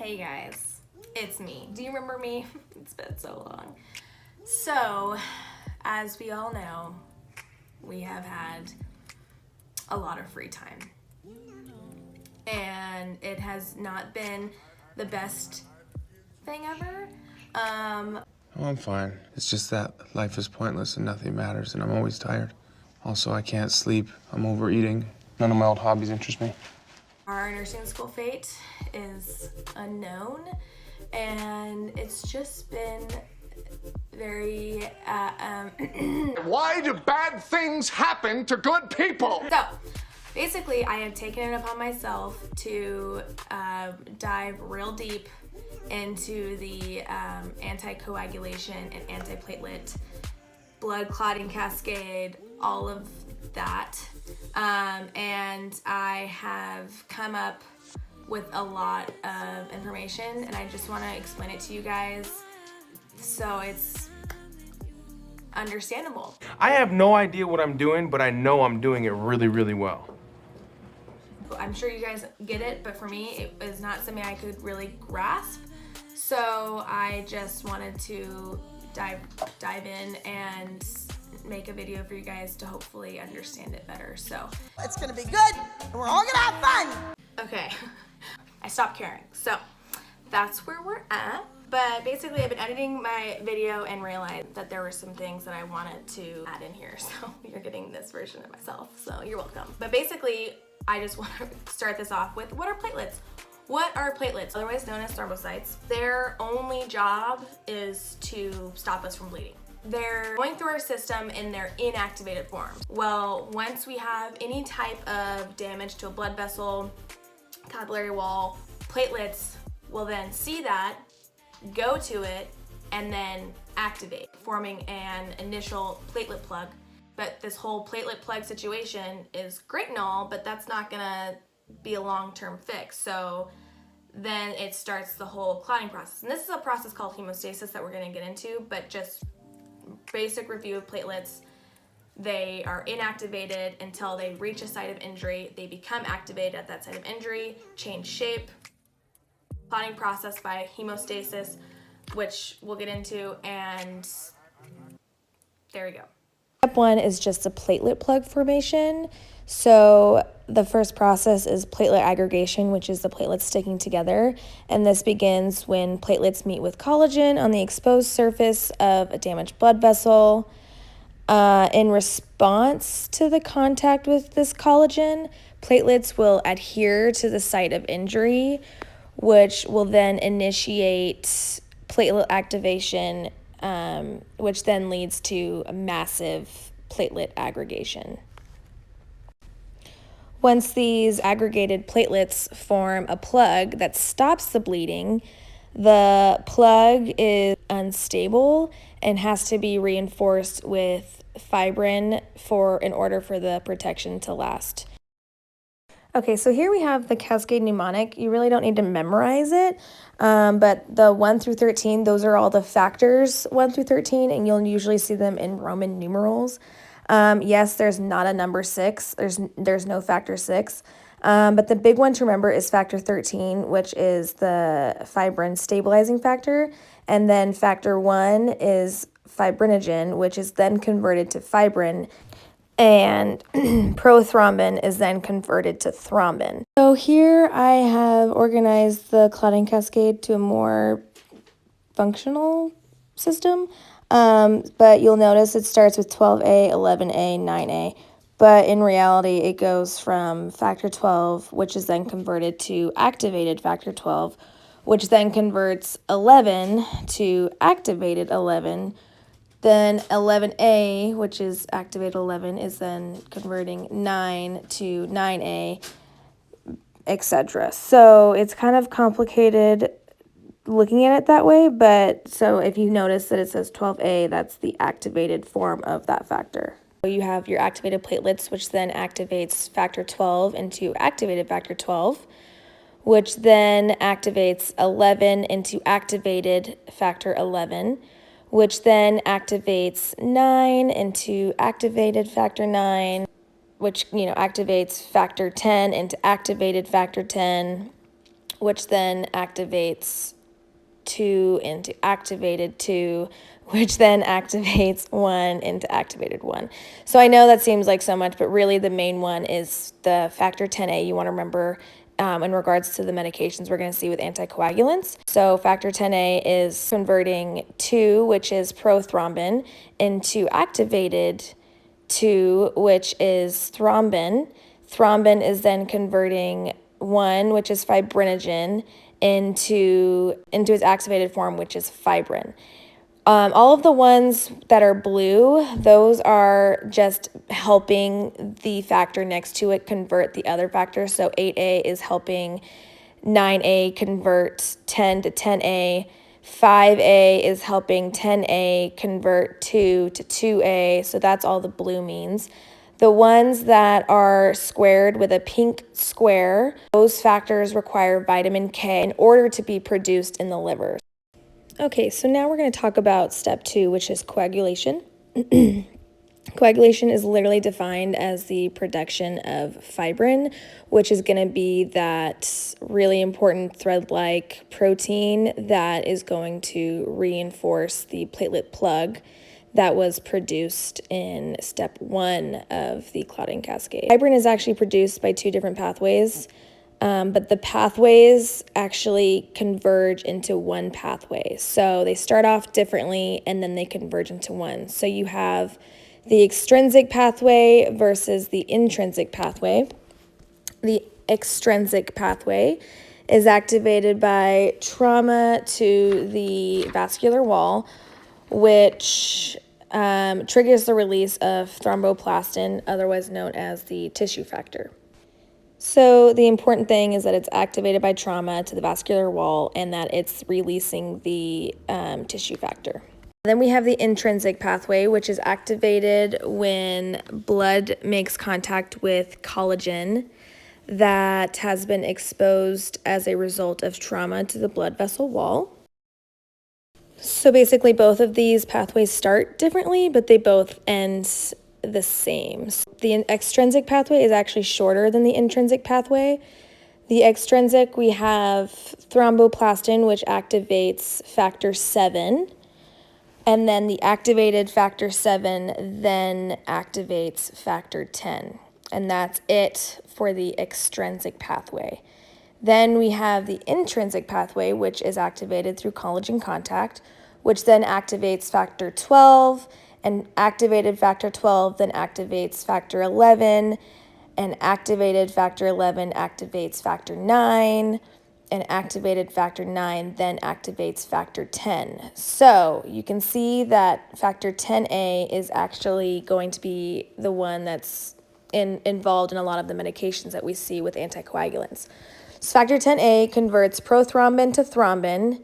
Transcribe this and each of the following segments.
Hey guys, it's me. Do you remember me? It's been so long. So, as we all know, we have had a lot of free time. And it has not been the best thing ever. Oh, I'm fine. It's just that life is pointless and nothing matters, and I'm always tired. Also, I can't sleep. I'm overeating. None of my old hobbies interest me. Our nursing school fate is unknown, and it's just been very Why do bad things happen to good people? So basically I have taken it upon myself to dive real deep into the anti-coagulation and anti-platelet blood clotting cascade, all of that, and I have come up with a lot of information, and I just want to explain it to you guys so it's understandable. I have no idea what I'm doing, but I know I'm doing it really, really well. I'm sure you guys get it, but for me, it was not something I could really grasp. So I just wanted to dive in and make a video for you guys to hopefully understand it better. So it's gonna be good, and we're all gonna have fun. Okay, I stopped caring. So that's where we're at. But basically, I've been editing my video and realized that there were some things that I wanted to add in here. So you're getting this version of myself, so you're welcome. But basically, I just want to start this off with, what are platelets? What are platelets, otherwise known as thrombocytes? Their only job is to stop us from bleeding. They're going through our system in their inactivated form. Well, once we have any type of damage to a blood vessel, capillary wall, platelets will then see that, go to it, and then activate, forming an initial platelet plug. But this whole platelet plug situation is great and all, but that's not gonna be a long-term fix. So then it starts the whole clotting process. And this is a process called hemostasis that we're gonna get into, but just basic review of platelets. They are inactivated until they reach a site of injury. They become activated at that site of injury, change shape, clotting process by hemostasis, which we'll get into, and there we go. Step one is just a platelet plug formation. So the first process is platelet aggregation, which is the platelets sticking together. And this begins when platelets meet with collagen on the exposed surface of a damaged blood vessel. In response to the contact with this collagen, platelets will adhere to the site of injury, which will then initiate platelet activation, which then leads to a massive platelet aggregation. Once these aggregated platelets form a plug that stops the bleeding, the plug is unstable and has to be reinforced with fibrin in order for the protection to last. Okay, so here we have the cascade mnemonic. You really don't need to memorize it, but the 1 through 13, those are all the factors 1 through 13, and you'll usually see them in Roman numerals. Yes, there's not a number 6. There's no factor 6, but the big one to remember is factor 13, which is the fibrin stabilizing factor, and then factor 1 is fibrinogen, which is then converted to fibrin, and prothrombin is then converted to thrombin. So here I have organized the clotting cascade to a more functional system, but you'll notice it starts with 12A, 11A, 9A, but in reality it goes from factor 12, which is then converted to activated factor 12, which then converts 11 to activated 11. Then 11A, which is activated 11, is then converting 9 to 9A, etc. So it's kind of complicated looking at it that way, but so if you notice that it says 12A, that's the activated form of that factor. So you have your activated platelets, which then activates factor 12 into activated factor 12, which then activates 11 into activated factor 11, which then activates 9 into activated factor 9, which, activates factor 10 into activated factor 10, which then activates 2 into activated 2, which then activates 1 into activated 1. So I know that seems like so much, but really the main one is the factor 10A. You want to remember in regards to the medications we're going to see with anticoagulants. So factor 10A is converting 2, which is prothrombin, into activated 2, which is thrombin. Thrombin is then converting 1, which is fibrinogen, into its activated form, which is fibrin. All of the ones that are blue, those are just helping the factor next to it convert the other factors. So 8A is helping 9A convert 10 to 10A. 5A is helping 10A convert 2 to 2A. So that's all the blue means. The ones that are squared with a pink square, those factors require vitamin K in order to be produced in the liver. Okay, so now we're going to talk about step 2, which is coagulation. Coagulation is literally defined as the production of fibrin, which is going to be that really important thread-like protein that is going to reinforce the platelet plug that was produced in step 1 of the clotting cascade. Fibrin is actually produced by 2 different pathways, but the pathways actually converge into one pathway. So they start off differently and then they converge into one. So you have the extrinsic pathway versus the intrinsic pathway. The extrinsic pathway is activated by trauma to the vascular wall, which triggers the release of thromboplastin, otherwise known as the tissue factor. So the important thing is that it's activated by trauma to the vascular wall and that it's releasing the tissue factor. Then we have the intrinsic pathway, which is activated when blood makes contact with collagen that has been exposed as a result of trauma to the blood vessel wall. So basically both of these pathways start differently, but they both end the same. So the extrinsic pathway is actually shorter than the intrinsic pathway. The extrinsic, we have thromboplastin, which activates factor 7, and then the activated factor 7 then activates factor 10, and that's it for the extrinsic pathway. Then we have the intrinsic pathway, which is activated through collagen contact, which then activates factor 12, and activated factor 12 then activates factor 11, and activated factor 11 activates factor 9, and activated factor 9 then activates factor 10. So you can see that factor 10A is actually going to be the one that's involved in a lot of the medications that we see with anticoagulants. So factor 10A converts prothrombin to thrombin,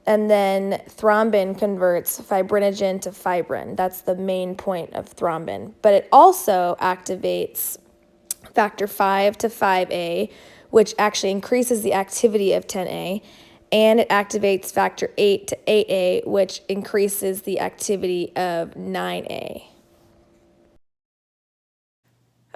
and then thrombin converts fibrinogen to fibrin. That's the main point of thrombin. But it also activates factor 5 to 5A, which actually increases the activity of 10A, and it activates factor 8 to 8A, which increases the activity of 9A.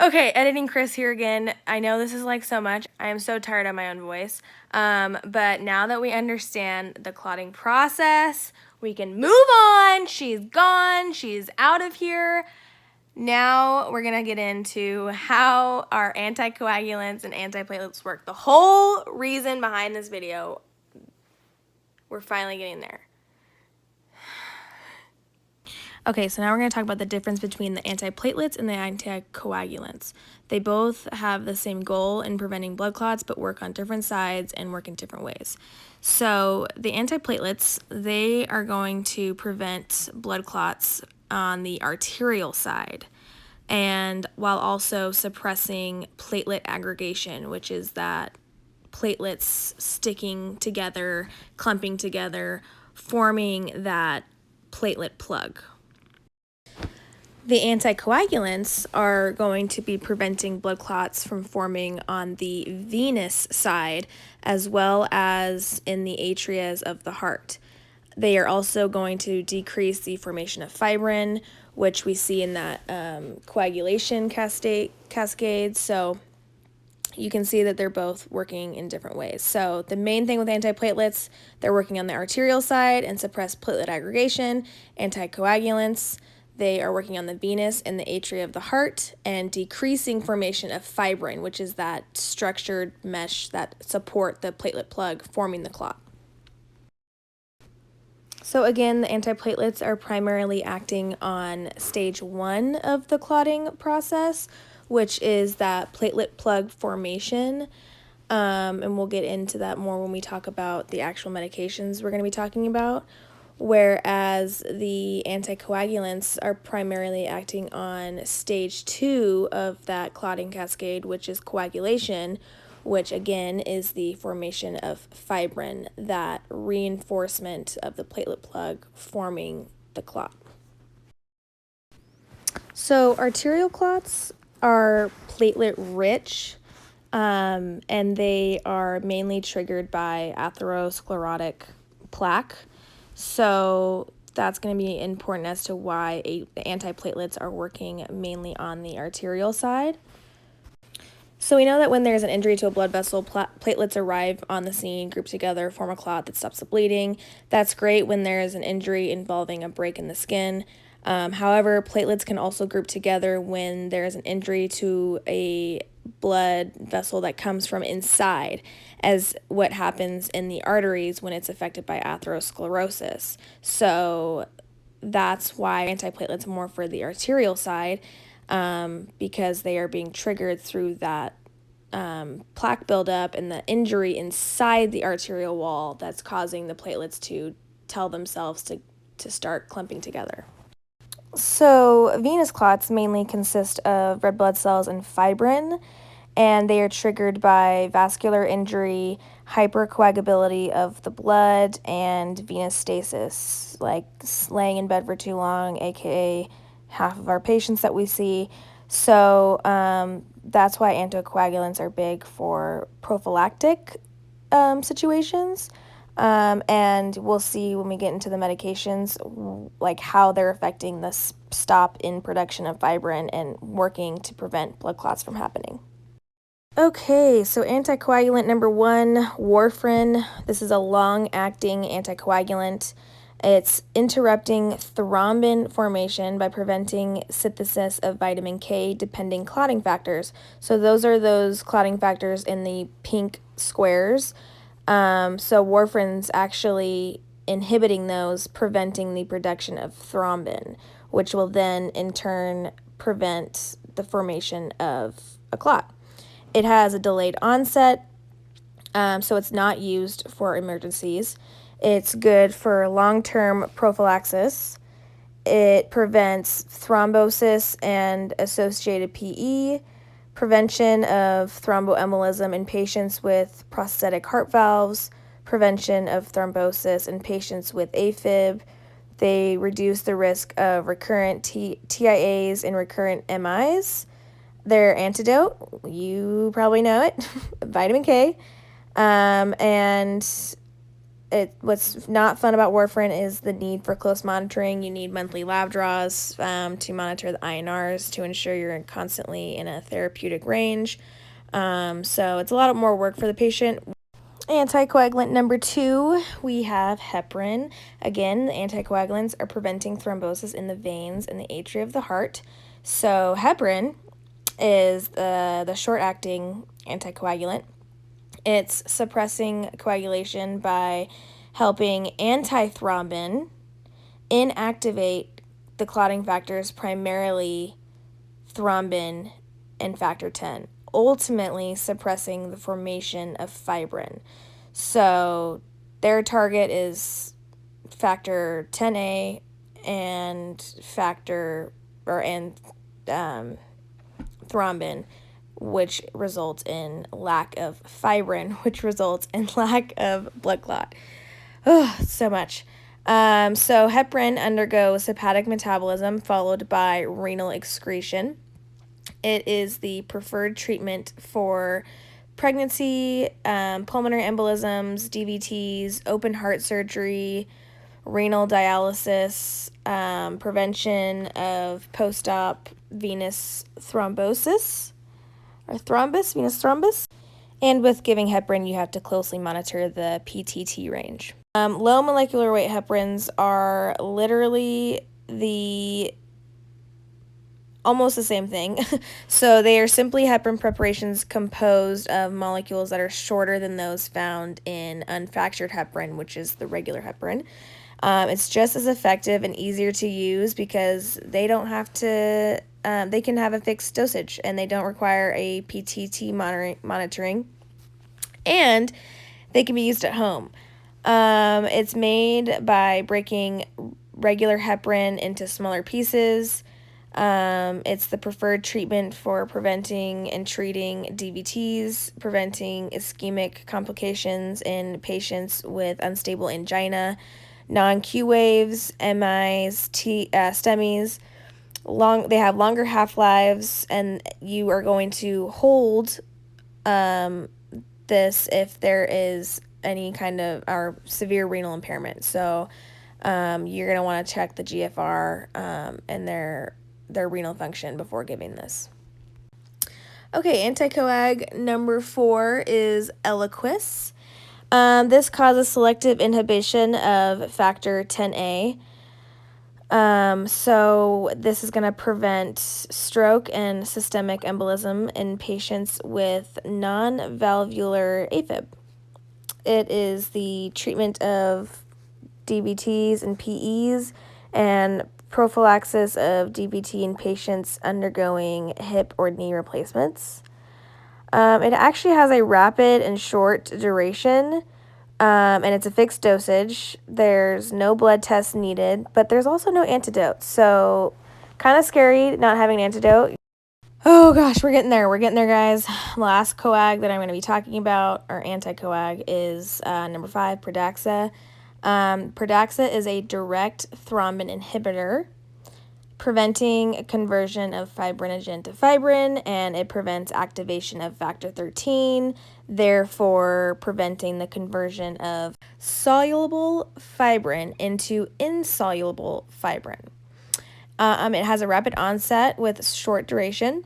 Okay, editing Chris here again. I know this is like so much. I am so tired of my own voice. But now that we understand the clotting process, we can move on. She's gone. She's out of here. Now we're going to get into how our anticoagulants and antiplatelets work. The whole reason behind this video, we're finally getting there. Okay, so now we're going to talk about the difference between the antiplatelets and the anticoagulants. They both have the same goal in preventing blood clots, but work on different sides and work in different ways. So the antiplatelets, they are going to prevent blood clots on the arterial side, and while also suppressing platelet aggregation, which is that platelets sticking together, clumping together, forming that platelet plug. The anticoagulants are going to be preventing blood clots from forming on the venous side as well as in the atrias of the heart. They are also going to decrease the formation of fibrin, which we see in that coagulation cascade. So you can see that they're both working in different ways. So the main thing with antiplatelets, they're working on the arterial side and suppress platelet aggregation. Anticoagulants, they are working on the venous and the atria of the heart and decreasing formation of fibrin, which is that structured mesh that support the platelet plug forming the clot. So again, the antiplatelets are primarily acting on stage 1 of the clotting process, which is that platelet plug formation. And we'll get into that more when we talk about the actual medications we're going to be talking about. Whereas the anticoagulants are primarily acting on stage 2 of that clotting cascade, which is coagulation, which again is the formation of fibrin, that reinforcement of the platelet plug forming the clot. So arterial clots are platelet rich, and they are mainly triggered by atherosclerotic plaque. So that's going to be important as to why the antiplatelets are working mainly on the arterial side. So we know that when there's an injury to a blood vessel, platelets arrive on the scene, group together, form a clot that stops the bleeding. That's great when there is an injury involving a break in the skin. However, platelets can also group together when there is an injury to a blood vessel that comes from inside, as what happens in the arteries when it's affected by atherosclerosis. So that's why antiplatelets are more for the arterial side, because they are being triggered through that plaque buildup and the injury inside the arterial wall that's causing the platelets to tell themselves to start clumping together. So venous clots mainly consist of red blood cells and fibrin, and they are triggered by vascular injury, hypercoagulability of the blood, and venous stasis, like laying in bed for too long, aka half of our patients that we see. So that's why anticoagulants are big for prophylactic situations. And we'll see when we get into the medications, like how they're affecting the stop in production of fibrin and working to prevent blood clots from happening. Okay, so anticoagulant number 1, warfarin. This is a long-acting anticoagulant. It's interrupting thrombin formation by preventing synthesis of vitamin K-dependent clotting factors. So those are those clotting factors in the pink squares. So warfarin's actually inhibiting those, preventing the production of thrombin, which will then in turn prevent the formation of a clot. It has a delayed onset, so it's not used for emergencies. It's good for long-term prophylaxis. It prevents thrombosis and associated PE, prevention of thromboembolism in patients with prosthetic heart valves, prevention of thrombosis in patients with AFib. They reduce the risk of recurrent TIAs and recurrent MIs. Their antidote, you probably know it, vitamin K. And what's not fun about warfarin is the need for close monitoring. You need monthly lab draws to monitor the INRs to ensure you're constantly in a therapeutic range. So it's a lot more work for the patient. Anticoagulant number 2, we have heparin. Again, the anticoagulants are preventing thrombosis in the veins and the atria of the heart. So heparin is the short-acting anticoagulant. It's suppressing coagulation by helping antithrombin inactivate the clotting factors, primarily thrombin and factor 10, ultimately suppressing the formation of fibrin. So their target is factor 10A and thrombin, which results in lack of fibrin, which results in lack of blood clot. Oh, so much. So heparin undergoes hepatic metabolism followed by renal excretion. It is the preferred treatment for pregnancy, pulmonary embolisms, DVTs, open heart surgery, renal dialysis, prevention of post-op venous thrombosis. or thrombus, venous thrombus. And with giving heparin, you have to closely monitor the PTT range. Low molecular weight heparins are literally almost the same thing. So they are simply heparin preparations composed of molecules that are shorter than those found in unfractured heparin, which is the regular heparin. It's just as effective and easier to use because they don't have to, they can have a fixed dosage and they don't require a PTT monitoring, and they can be used at home. It's made by breaking regular heparin into smaller pieces. It's the preferred treatment for preventing and treating DVTs, preventing ischemic complications in patients with unstable angina, non-Q waves, MIs, STEMIs. They have longer half-lives, and you are going to hold this if there is any kind of or severe renal impairment. So you're going to want to check the GFR and their renal function before giving this. Okay, anticoag number 4 is Eliquis. This causes selective inhibition of factor 10A. So this is going to prevent stroke and systemic embolism in patients with non-valvular AFib. It is the treatment of DVTs and PEs and prophylaxis of DVT in patients undergoing hip or knee replacements. It actually has a rapid and short duration, and it's a fixed dosage. There's no blood tests needed, but there's also no antidote. So kind of scary not having an antidote. Oh gosh, we're getting there. We're getting there, guys. Last coag that I'm going to be talking about, or anticoag, is number 5, Pradaxa. Pradaxa is a direct thrombin inhibitor, preventing conversion of fibrinogen to fibrin, and it prevents activation of factor 13, therefore preventing the conversion of soluble fibrin into insoluble fibrin. It has a rapid onset with short duration.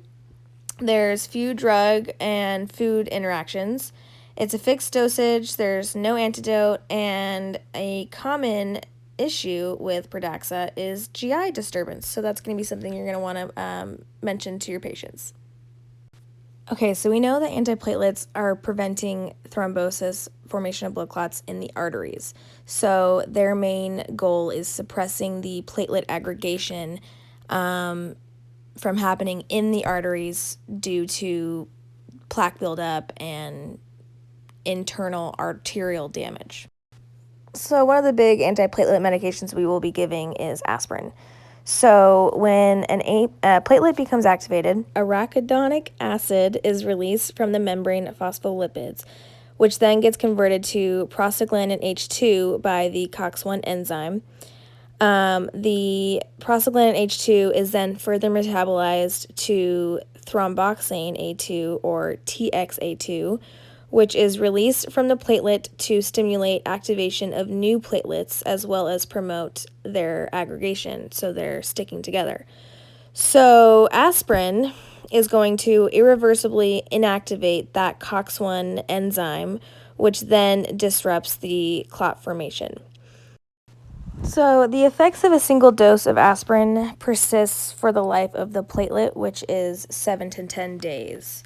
There's few drug and food interactions. It's a fixed dosage, there's no antidote, and a common issue with Pradaxa is GI disturbance. So that's going to be something you're going to want to mention to your patients. Okay, so we know that antiplatelets are preventing thrombosis, formation of blood clots in the arteries. So their main goal is suppressing the platelet aggregation from happening in the arteries due to plaque buildup and internal arterial damage. So one of the big antiplatelet medications we will be giving is aspirin. So when a platelet becomes activated, arachidonic acid is released from the membrane phospholipids, which then gets converted to prostaglandin H2 by the COX-1 enzyme. The prostaglandin H2 is then further metabolized to thromboxane A2 or TXA2, which is released from the platelet to stimulate activation of new platelets as well as promote their aggregation, so they're sticking together. So aspirin is going to irreversibly inactivate that COX-1 enzyme, which then disrupts the clot formation. So the effects of a single dose of aspirin persists for the life of the platelet, which is 7 to 10 days.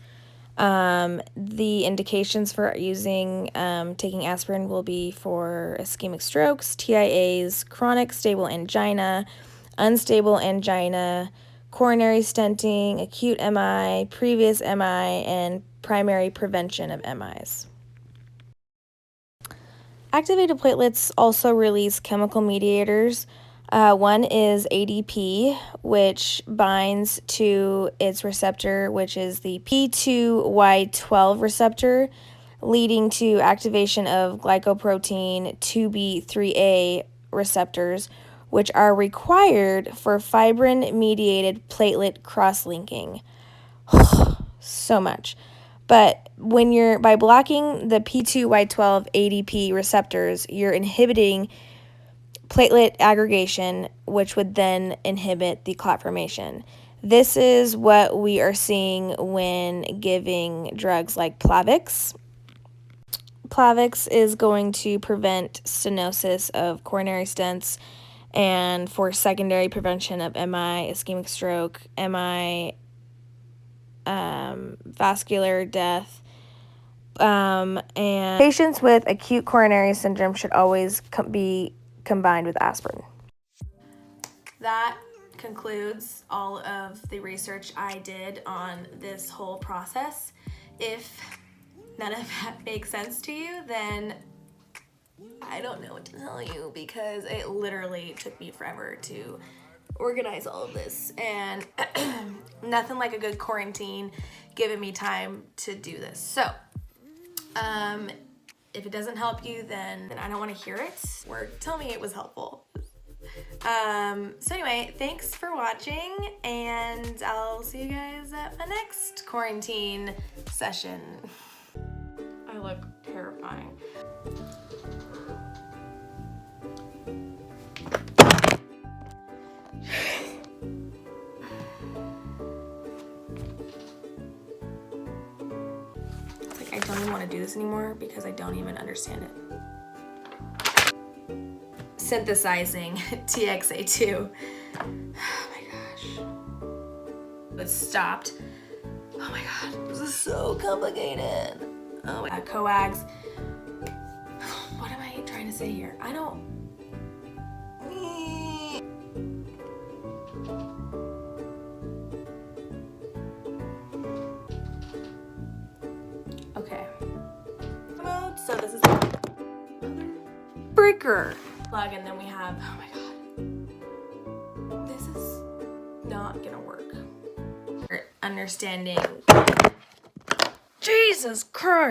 The indications for taking aspirin will be for ischemic strokes, TIAs, chronic stable angina, unstable angina, coronary stenting, acute MI, previous MI, and primary prevention of MIs. Activated platelets also release chemical mediators. One is ADP, which binds to its receptor, which is the P2Y12 receptor, leading to activation of glycoprotein 2B3A receptors, which are required for fibrin-mediated platelet cross-linking. So much. But by blocking the P2Y12 ADP receptors, you're inhibiting platelet aggregation, which would then inhibit the clot formation. This is what we are seeing when giving drugs like Plavix. Plavix is going to prevent stenosis of coronary stents and for secondary prevention of MI, ischemic stroke, MI, vascular death, and patients with acute coronary syndrome should always be combined with aspirin. That concludes all of the research I did on this whole process. If none of that makes sense to you, then I don't know what to tell you, because it literally took me forever to organize all of this, and nothing like a good quarantine giving me time to do this. So if it doesn't help you, then I don't want to hear it, or tell me it was helpful. So anyway, thanks for watching, and I'll see you guys at my next quarantine session. I look terrifying. It's like I don't even want to do this anymore because I don't even understand it. Synthesizing TXA2. Oh my gosh. It stopped. Oh my god, this is so complicated. Oh my god, coags. What am I trying to say here? I don't. Okay. So this is breaker plug, and then we have, oh my god, this is not gonna work. Understanding. Jesus Christ.